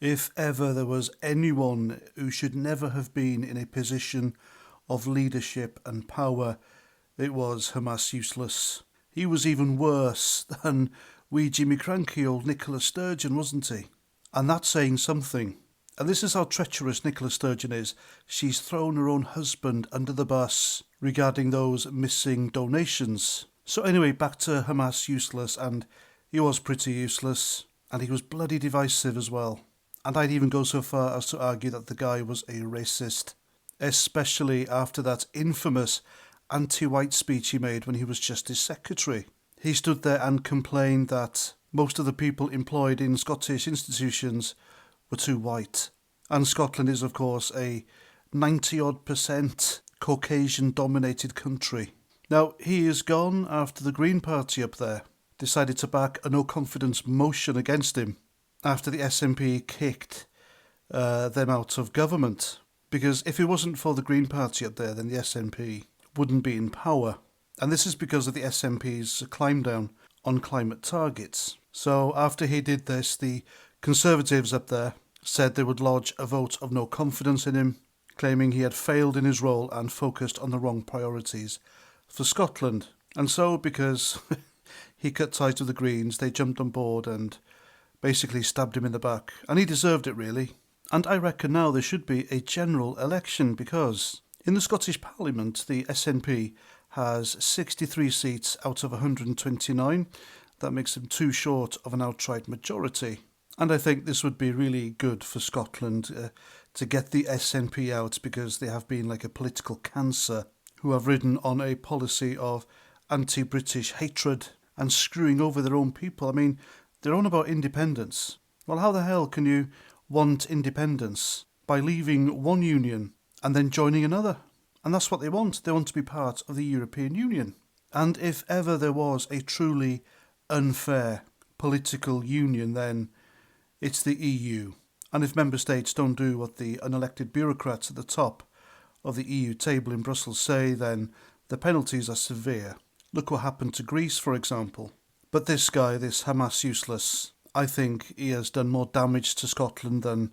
If ever there was anyone who should never have been in a position of leadership and power, it was Hamas useless. He was even worse than wee Jimmy Cranky old Nicola Sturgeon, wasn't he? And that's saying something. And this is how treacherous Nicola Sturgeon is. She's thrown her own husband under the bus regarding those missing donations. So anyway, back to Hamas useless, and he was pretty useless, and he was bloody divisive as well. And I'd even go so far as to argue that the guy was a racist, especially after that infamous anti-white speech he made when he was Justice Secretary. He stood there and complained that most of the people employed in Scottish institutions were too white. And Scotland is, of course, a 90-odd% Caucasian-dominated country. Now, he is gone after the Green Party up there decided to back a no-confidence motion against him after the SNP kicked them out of government. Because if it wasn't for the Green Party up there, then the SNP wouldn't be in power. And this is because of the SNP's climb down on climate targets. So after he did this, the Conservatives up there said they would lodge a vote of no confidence in him, claiming he had failed in his role and focused on the wrong priorities for Scotland. And so, because he cut ties with the Greens, they jumped on board and basically stabbed him in the back. And he deserved it, really. And I reckon now there should be a general election, because in the Scottish Parliament, the SNP has 63 seats out of 129. That makes them too short of an outright majority. And I think this would be really good for Scotland to get the SNP out, because they have been like a political cancer who have ridden on a policy of anti-British hatred and screwing over their own people. I mean, they're on about independence. Well, how the hell can you want independence by leaving one union and then joining another? And that's what they want. They want to be part of the European Union. And if ever there was a truly unfair political union, then it's the EU. And if member states don't do what the unelected bureaucrats at the top of the EU table in Brussels say, then the penalties are severe. Look what happened to Greece, for example. But this guy, this Hamas useless, I think he has done more damage to Scotland than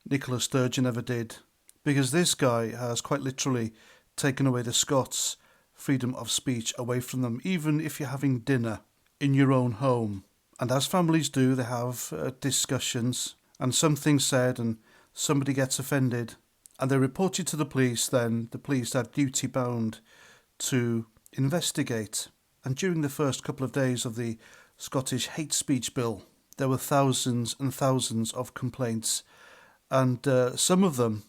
Nicola Sturgeon ever did. Because this guy has quite literally taken away the Scots' freedom of speech away from them, even if you're having dinner in your own home. And as families do, they have discussions, and something's said and somebody gets offended and they report it to the police. Then the police are duty bound to investigate. And during the first couple of days of the Scottish hate speech bill, there were thousands and thousands of complaints, and some of them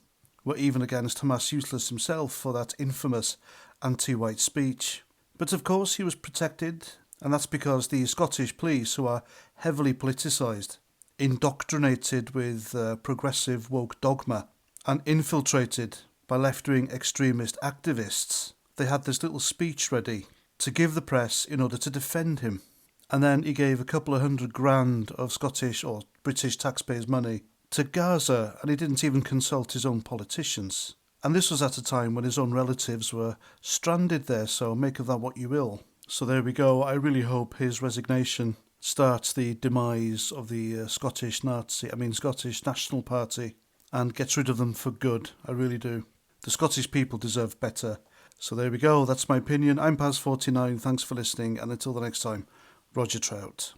were even against Hamas useless himself for that infamous anti-white speech. But of course he was protected, and that's because the Scottish police, who are heavily politicised, indoctrinated with progressive woke dogma, and infiltrated by left-wing extremist activists, they had this little speech ready to give the press in order to defend him. And then he gave a couple of $100,000 of Scottish or British taxpayers' money to Gaza, and he didn't even consult his own politicians. And this was at a time when his own relatives were stranded there, so make of that what you will. So there we go. I really hope his resignation starts the demise of the Scottish National Party, and gets rid of them for good. I really do. The Scottish people deserve better. So there we go. That's my opinion. I'm Paz49. Thanks for listening, and until the next time, Roger Trout.